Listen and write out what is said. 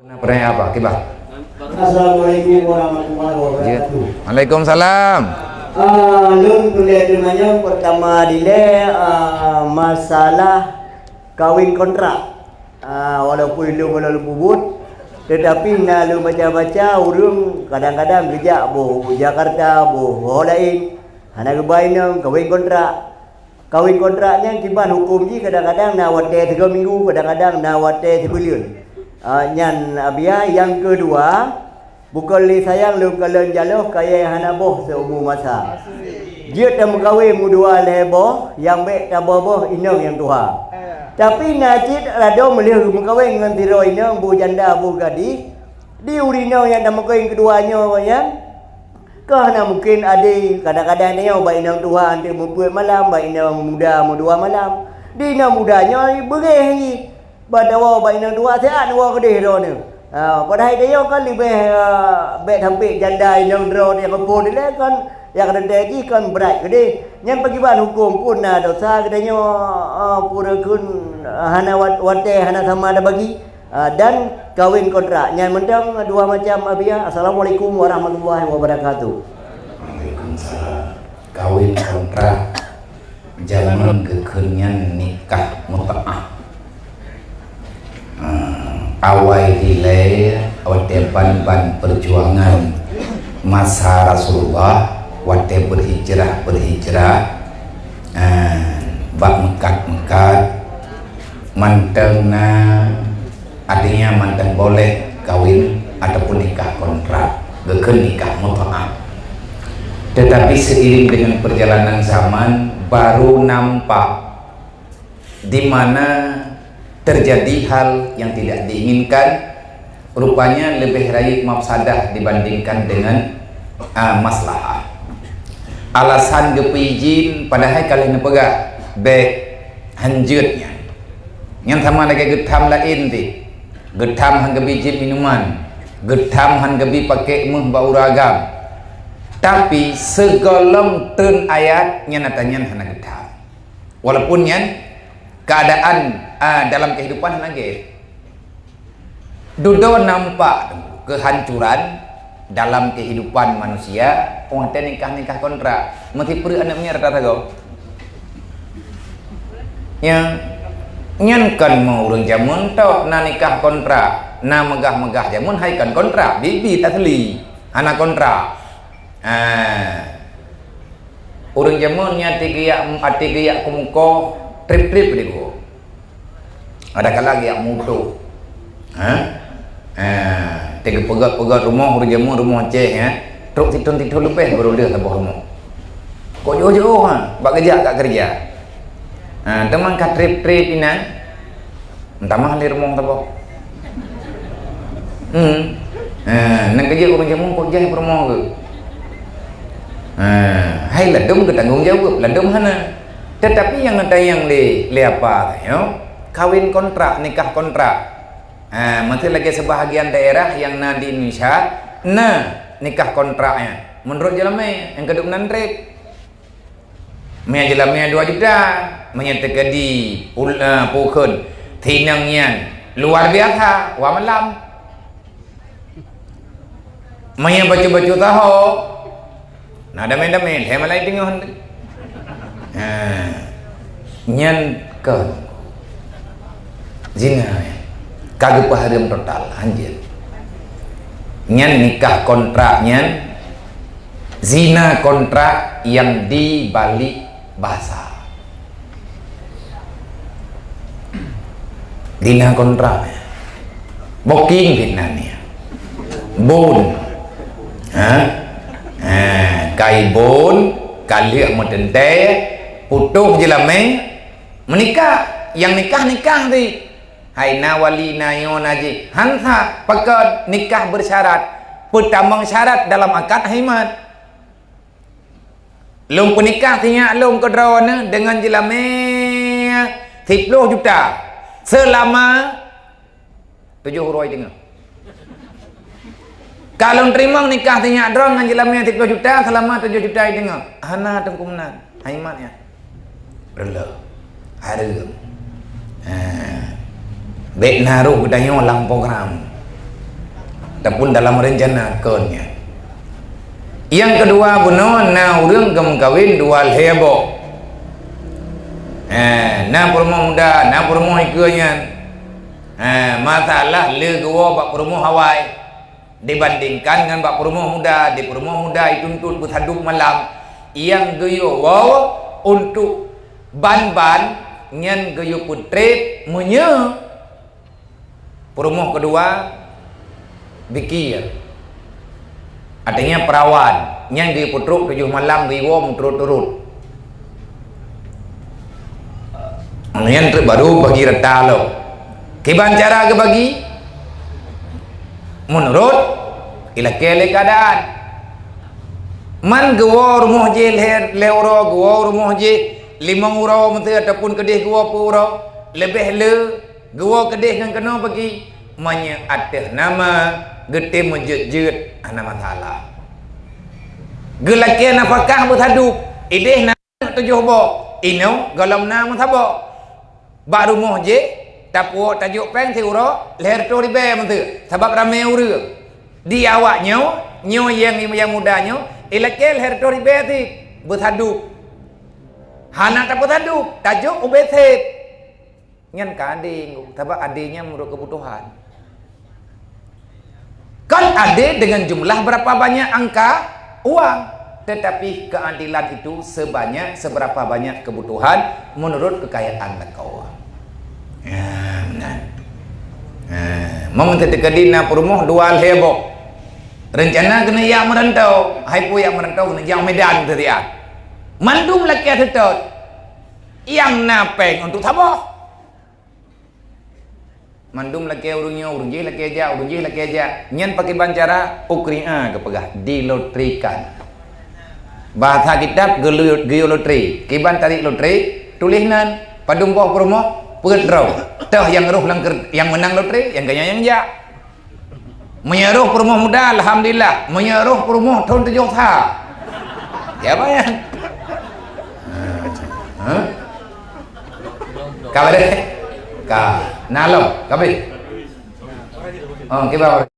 Pertanyaan apa? Kibah. Assalamualaikum warahmatullahi wabarakatuh. Waalaikumsalam. Lun kuliah namanya pertama dile masalah kawin kontrak. Walaupun lu belum bubut, tetapi nak lu baca-baca urung kadang-kadang gejak boh Jakarta boh lain. Hana kebainam kawin kontrak. Kawin kontraknya kiban hukum ji kadang-kadang nak wate 3 minggu, kadang-kadang nak wate sebulan. Nyan abia yang kedua bukan li sayang lu kalau jaloh kaya hana boh seumur masa. Dia tak mengkawin mudua leboh yang baik tak boh inang yang tuha. Tapi najid rado melih mengkawin dengan tiro inang bu janda bu gadis. Di urinau yang tak mengkawin keduanya yang kerana mungkin ada kadang-kadang dia baik inang tuha nanti membuat malam, baik inang muda mudua malam. Di inang mudanya bereh ni. Badawa bainang dua sehat dua kedih ro ni. Padahal dia kan lebih baik hampir janda inang ro dia kepun dia kan yang rendah lagi kan berat kedih. Yang pergiban hukum pun dosa kedanya pura kun hana wate hana sama ada bagi dan kawin kontrak. Yang mendang dua macam abia. Assalamualaikum warahmatullahi wabarakatuh. Waalaikumsalam. Kawin kontrak zaman kekenyan nikah muta'ah. Awal dilai awal ban perjuangan masa Rasulullah waktu berhijrah bak mekat manteng artinya manteng boleh kawin ataupun nikah kontrak geken nikah muta'ah. Tetapi seiring dengan perjalanan zaman baru nampak di mana terjadi hal yang tidak diinginkan, rupanya lebih raih mafsadah dibandingkan dengan maslahah. Alasan gepijin padahal kalian nepegak baik hanjutnya yang sama lagi getam lain ti getam han gebijin minuman, getam han gebi pakai meh bau ragam, tapi segolong ten ayat nyanatanya hana getam walaupun yang keadaan dalam kehidupan lagi dudo nampak kehancuran dalam kehidupan manusia. Orang nikah kontrak mesti peri anaknya rata kau yang nyankan mau orang jamun tau na nikah kontrak na megah-megah jamun haikan kontrak bibi tak seli anak kontrak orang jamunnya tiga kumuko trip-trip dia ada kala lagi yang mutu tiga pegat rumah orang jamu rumah Aceh truk tidur lebih baru dia tambah rumah kok jauh-jauh bak kerja tak kerja teman kat trip-trip ini entah mahal di rumah tambah nak kerja orang jamu kok jahit rumah ke hai ladum ke tanggung jawab ladum mana. Tetapi yang ada yang li apa kawin kontrak, nikah kontrak. Masih lagi sebahagian daerah yang di Indonesia nikah kontraknya menurut jalannya yang kedua nanti mea jalannya 2 juta menyatakan di pukul tinangnya luar biasa wa malam maya baju-baju tahu nah damen hemalai tengah nyan ke zina kagak paharim total anjir nyan nikah kontrak nyan zina kontrak yang dibalik bahasa zina kontrak booking fitnahnya bun kai bun kali modente putuh jelame menikah yang nikah di hai nawali nayon aji hansa pakat nikah bersyarat pertama syarat dalam akad himat lung penikah tinya lung kedrawanya dengan jelame 10 juta selama 7 huruf tengah. Kalau terima nikah tinya drong dengan jelame 10 juta selama 7 juta tengah hana tengkumenan himatnya rela harga Baik naruh kedanya lang program ataupun dalam rencana konnya. Yang kedua buno na urang gem kawin dual hebo. Na promo muda, na promo ikunya. Masalah le gua bak promo Hawaii dibandingkan dengan bak promo muda. Di promo muda dituntut berhadup malam yang geyo wow untuk ban-ban nyan geyo putrep menye. Promo kedua bikir, artinya perawan yang di putruk 7 malam di wom turut-turut. Yang terbaru bagi reta lo kiban cara ke bagi menurut ilakele keadaan man gewo rumah je leuro gewo rumah je 5 euro menteri ataupun kedih gewo puro lebih le gewo kedih yang kena bagi manya ateh nama gede menjet-jet ana masalah gelake nafkah berhadup ideh na 7 bo ino galam na mathabo ba rumah je tapu tajuk peng euro leher to ribe menteri sebab rame urang di awaknya nyo yang mudanya ilake leher to ribe ti berhadup hana tak berhadup tajuk ubethet nyan ka ading sebab adingnya menurut kebutuhan. Kan ada dengan jumlah berapa banyak angka uang, tetapi keadilan itu seberapa banyak kebutuhan menurut kekayaan kau. Benar. Mau mentetekadina perumuh dual hebo. Rencana kena yang merantau, hai pu yang merantau kena yang Medan tu dia. Mandum laki tetot. Yang napeng untuk tabah. Mandum laki urungnya, urungji laki aja. Nyan pakai bancara ukria kepegah dilotrikan. Bahasa kitab geolotri. Kiban tarik lotri, tulisnan padumpoh promo pegedraw. Tah yang roh langker yang menang lotri, yang ganya yang ja. Menyeruh promo muda, alhamdulillah. Menyeruh promo tahun 7 tahun. Ya apa ya? Kabar deh. Ka nalong, kabeh. Oh, kibar.